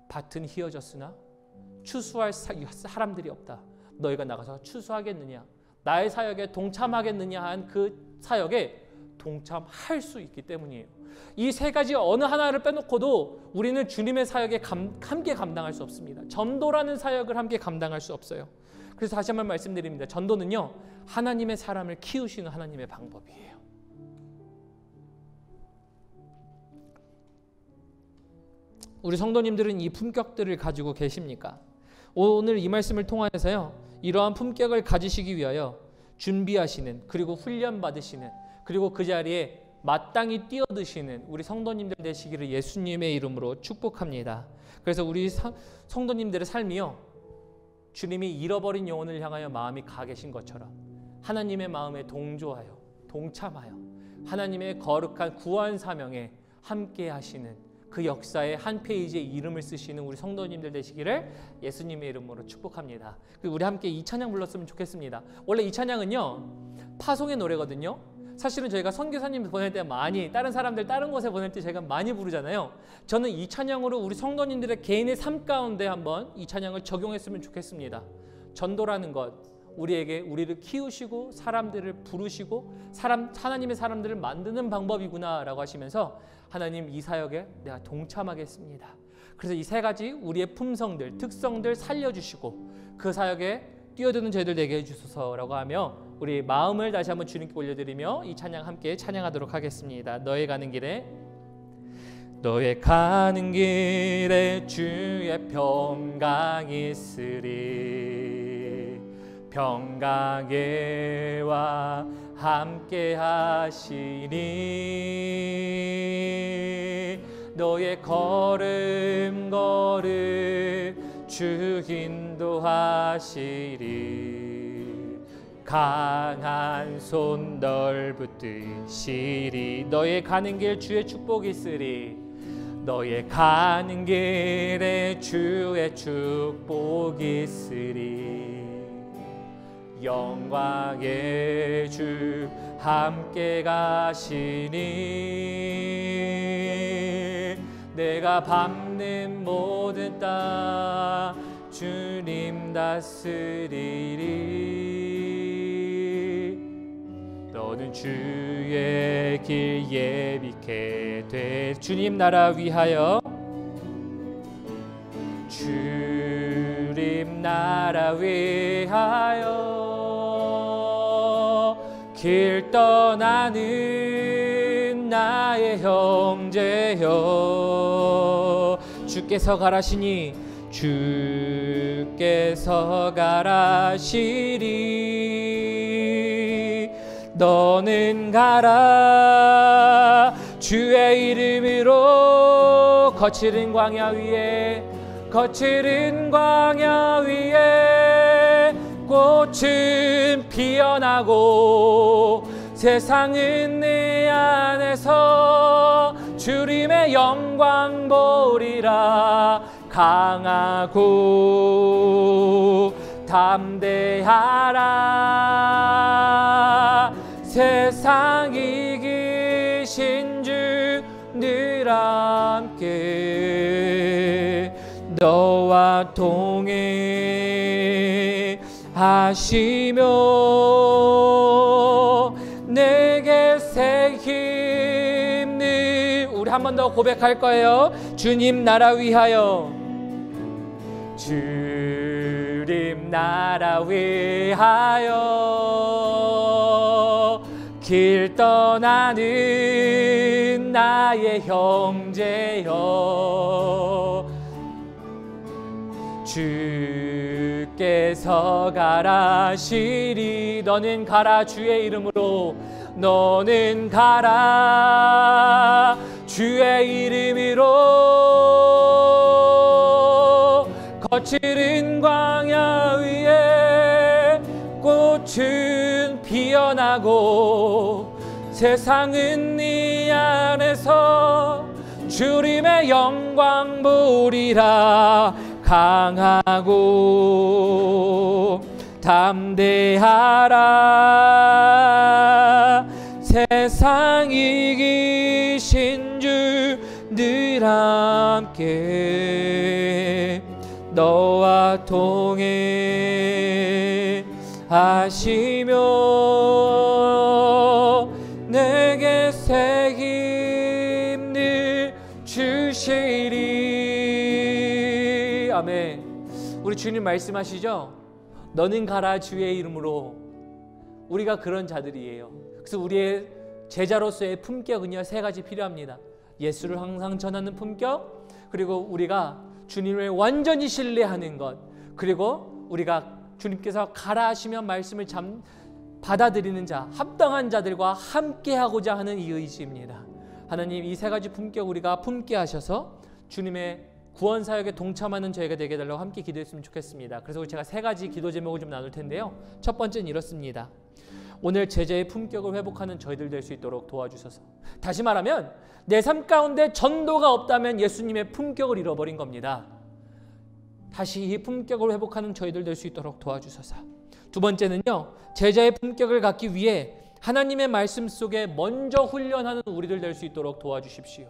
밭은 휘어졌으나 추수할 사람들이 없다. 너희가 나가서 추수하겠느냐? 나의 사역에 동참하겠느냐 한 그 사역에 동참할 수 있기 때문이에요. 이 세 가지 어느 하나를 빼놓고도 우리는 주님의 사역에 함께 감당할 수 없습니다. 전도라는 사역을 함께 감당할 수 없어요. 그래서 다시 한번 말씀드립니다. 전도는요, 하나님의 사람을 키우시는 하나님의 방법이에요. 우리 성도님들은 이 품격들을 가지고 계십니까? 오늘 이 말씀을 통하여서요, 이러한 품격을 가지시기 위하여 준비하시는, 그리고 훈련받으시는, 그리고 그 자리에 마땅히 뛰어드시는 우리 성도님들 되시기를 예수님의 이름으로 축복합니다. 그래서 우리 성도님들의 삶이요, 주님이 잃어버린 영혼을 향하여 마음이 가 계신 것처럼 하나님의 마음에 동조하여 동참하여 하나님의 거룩한 구원 사명에 함께 하시는 그 역사의 한 페이지에 이름을 쓰시는 우리 성도님들 되시기를 예수님의 이름으로 축복합니다. 그리고 우리 함께 이 찬양 불렀으면 좋겠습니다. 원래 이 찬양은요, 파송의 노래거든요. 사실은 저희가 선교사님 보낼 때 많이, 다른 사람들 다른 곳에 보낼 때 저희가 많이 부르잖아요. 저는 이 찬양으로 우리 성도님들의 개인의 삶 가운데 한번 이 찬양을 적용했으면 좋겠습니다. 전도라는 것, 우리를 키우시고 사람들을 부르시고 하나님의 사람들을 만드는 방법이구나라고 하시면서 하나님, 이 사역에 내가 동참하겠습니다. 그래서 이 세 가지 우리의 품성들, 특성들 살려주시고 그 사역에 뛰어드는 저희들 되게 해주소서라고 하며 우리 마음을 다시 한번 주님께 올려드리며 이 찬양 함께 찬양하도록 하겠습니다. 너의 가는 길에 주의 평강이 있으리. 평강에와 함께 하시니. 너의 걸음 주 인도하시리. 강한 손 널 붙드시리. 너의 가는 길 주의 축복이 있으리. 너의 가는 길에 주의 축복이 있으리. 영광의 주 함께 가시니 내가 밟는 모든 땅 주님 다스리리. 너는 주의 길 예비케 돼. 주님 나라 위하여, 주님 나라 위하여 길 떠나는 나의 형제여. 주께서 가라시니 주께서 가라시리. 너는 가라 주의 이름으로 거칠은 광야 위에, 거칠은 광야 위에 꽃은 피어나고 세상은 내 안에서 주님의 영광 보리라. 강하고 담대하라. 세상 이기신 주 늘 함께 너와 동행하시며 내게 새 힘을. 우리 한 번 더 고백할 거예요. 주님 나라 위하여, 주님 나라 위하여 길 떠나는 나의 형제여. 주께서 가라시리. 너는 가라 주의 이름으로, 너는 가라 주의 이름으로 거칠은 광야 위에 꽃은 피어나고 세상은 네 안에서 주님의 영광 보리라. 강하고 담대하라. 세상 이기신 주 늘 함께 너와 동행하시며 내게 새 힘을 주시리. 아멘. 우리 주님 말씀하시죠? 너는 가라 주의 이름으로. 우리가 그런 자들이에요. 그래서 우리의 제자로서의 품격은요, 세 가지 필요합니다. 예수를 항상 전하는 품격, 그리고 우리가 주님을 완전히 신뢰하는 것, 그리고 우리가 주님께서 가라 하시면 말씀을 받아들이는 자, 합당한 자들과 함께하고자 하는 이 의지입니다. 하나님, 이 세 가지 품격 우리가 품게 하셔서 주님의 구원 사역에 동참하는 저희가 되게 해달라고 함께 기도했으면 좋겠습니다. 그래서 제가 세 가지 기도 제목을 좀 나눌 텐데요. 첫 번째는 이렇습니다. 오늘 제자의 품격을 회복하는 저희들 될 수 있도록 도와주셔서. 다시 말하면 내 삶 가운데 전도가 없다면 예수님의 품격을 잃어버린 겁니다. 다시 이 품격을 회복하는 저희들 될 수 있도록 도와주셔서. 두 번째는요, 제자의 품격을 갖기 위해 하나님의 말씀 속에 먼저 훈련하는 우리들 될 수 있도록 도와주십시오.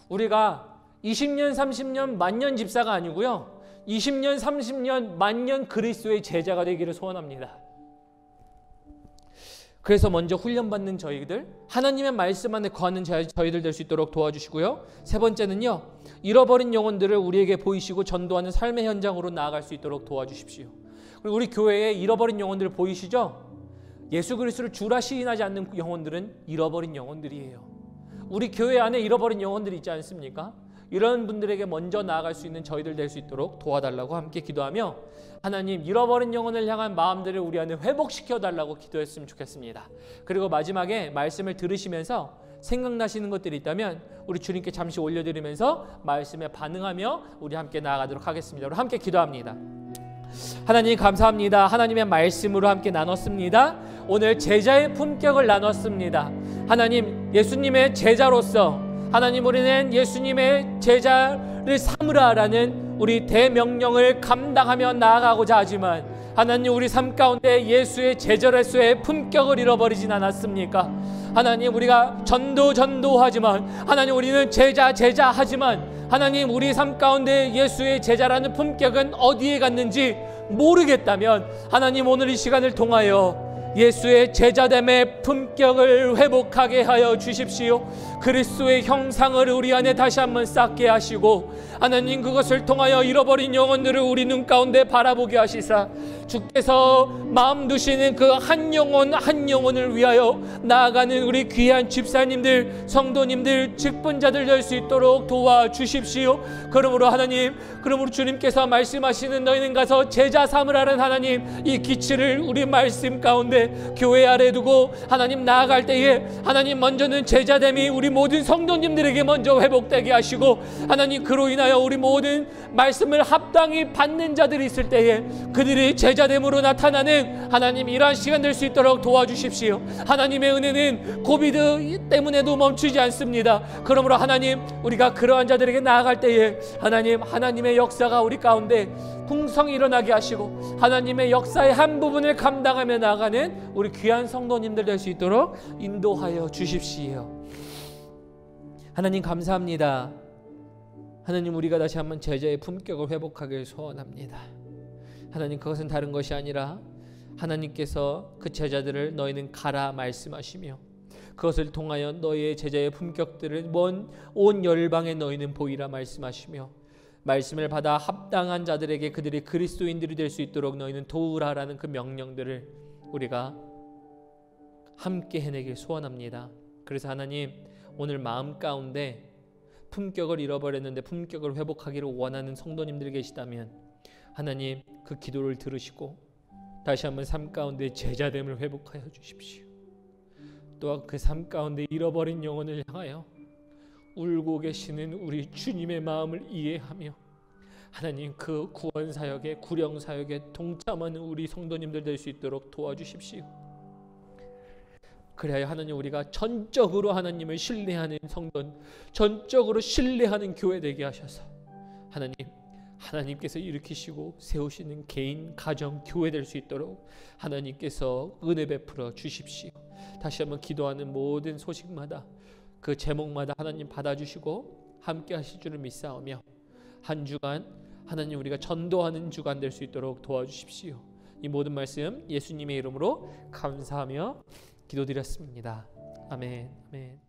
우리가 20년, 30년, 만년 집사가 아니고요, 20년, 30년, 만년 그리스도의 제자가 되기를 소원합니다. 그래서 먼저 훈련받는 저희들, 하나님의 말씀 안에 거하는 저희들 될 수 있도록 도와주시고요. 세 번째는요, 잃어버린 영혼들을 우리에게 보이시고 전도하는 삶의 현장으로 나아갈 수 있도록 도와주십시오. 그리고 우리 교회에 잃어버린 영혼들을 보이시죠? 예수 그리스도를 주라 시인하지 않는 영혼들은 잃어버린 영혼들이에요. 우리 교회 안에 잃어버린 영혼들이 있지 않습니까? 이런 분들에게 먼저 나아갈 수 있는 저희들 될 수 있도록 도와달라고 함께 기도하며, 하나님, 잃어버린 영혼을 향한 마음들을 우리 안에 회복시켜달라고 기도했으면 좋겠습니다. 그리고 마지막에 말씀을 들으시면서 생각나시는 것들이 있다면 우리 주님께 잠시 올려드리면서 말씀에 반응하며 우리 함께 나아가도록 하겠습니다. 우리 함께 기도합니다. 하나님 감사합니다. 하나님의 말씀으로 함께 나눴습니다. 오늘 제자의 품격을 나눴습니다. 하나님, 예수님의 제자로서 하나님, 우리는 예수님의 제자를 삼으라라는 우리 대명령을 감당하며 나아가고자 하지만 하나님, 우리 삶 가운데 예수의 제자로서의 품격을 잃어버리진 않았습니까? 하나님, 우리가 전도하지만, 하나님, 우리는 제자 하지만, 하나님, 우리 삶 가운데 예수의 제자라는 품격은 어디에 갔는지 모르겠다면 하나님, 오늘 이 시간을 통하여 예수의 제자됨의 품격을 회복하게 하여 주십시오. 그리스도의 형상을 우리 안에 다시 한번 쌓게 하시고, 하나님, 그것을 통하여 잃어버린 영혼들을 우리 눈 가운데 바라보게 하시사 주께서 마음 두시는 그 한 영혼을 위하여 나아가는 우리 귀한 집사님들, 성도님들, 직분자들 될 수 있도록 도와주십시오. 그러므로 하나님, 그러므로 주님께서 말씀하시는 너희는 가서 제자 삼으라는 하나님, 이 기치를 우리 말씀 가운데 교회 아래 두고 하나님 나아갈 때에 하나님, 먼저는 제자됨이 우리 모든 성도님들에게 먼저 회복되게 하시고, 하나님, 그로 인하여 우리 모든 말씀을 합당히 받는 자들이 있을 때에 그들이 제자됨으로 나타나는 하나님, 이러한 시간 될 수 있도록 도와주십시오. 하나님의 은혜는 코비드 때문에도 멈추지 않습니다. 그러므로 하나님, 우리가 그러한 자들에게 나아갈 때에 하나님, 하나님의 역사가 우리 가운데 풍성히 일어나게 하시고 하나님의 역사의 한 부분을 감당하며 나아가는 우리 귀한 성도님들 될 수 있도록 인도하여 주십시오. 하나님, 감사합니다. 하나님, 우리가 다시 한번 제자의 품격을 회복하길 소원합니다. 하나님, 그것은 다른 것이 아니라 하나님께서 그 제자들을 너희는 가라 말씀하시며 그것을 통하여 너희의 제자의 품격들을 온 열방에 너희는 보이라 말씀하시며 말씀을 받아 합당한 자들에게 그들이 그리스도인들이 될 수 있도록 너희는 도우라라는 그 명령들을 우리가 함께 해내길 소원합니다. 그래서 하나님, 오늘 마음 가운데 품격을 잃어버렸는데 품격을 회복하기를 원하는 성도님들 계시다면 하나님, 그 기도를 들으시고 다시 한번 삶 가운데 제자됨을 회복하여 주십시오. 또한 그 삶 가운데 잃어버린 영혼을 향하여 울고 계시는 우리 주님의 마음을 이해하며 하나님, 그 구원 사역에, 구령 사역에 동참하는 우리 성도님들 될 수 있도록 도와주십시오. 그래야 하나님, 우리가 전적으로 하나님을 신뢰하는 성도, 전적으로 신뢰하는 교회 되게 하셔서 하나님, 하나님께서 일으키시고 세우시는 개인, 가정, 교회 될 수 있도록 하나님께서 은혜 베풀어 주십시오. 다시 한번 기도하는 모든 소식마다, 그 제목마다 하나님 받아주시고 함께 하실 줄을 믿사오며 한 주간 하나님, 우리가 전도하는 주간 될 수 있도록 도와주십시오. 이 모든 말씀 예수님의 이름으로 감사하며 기도드렸습니다. 아멘. 아멘.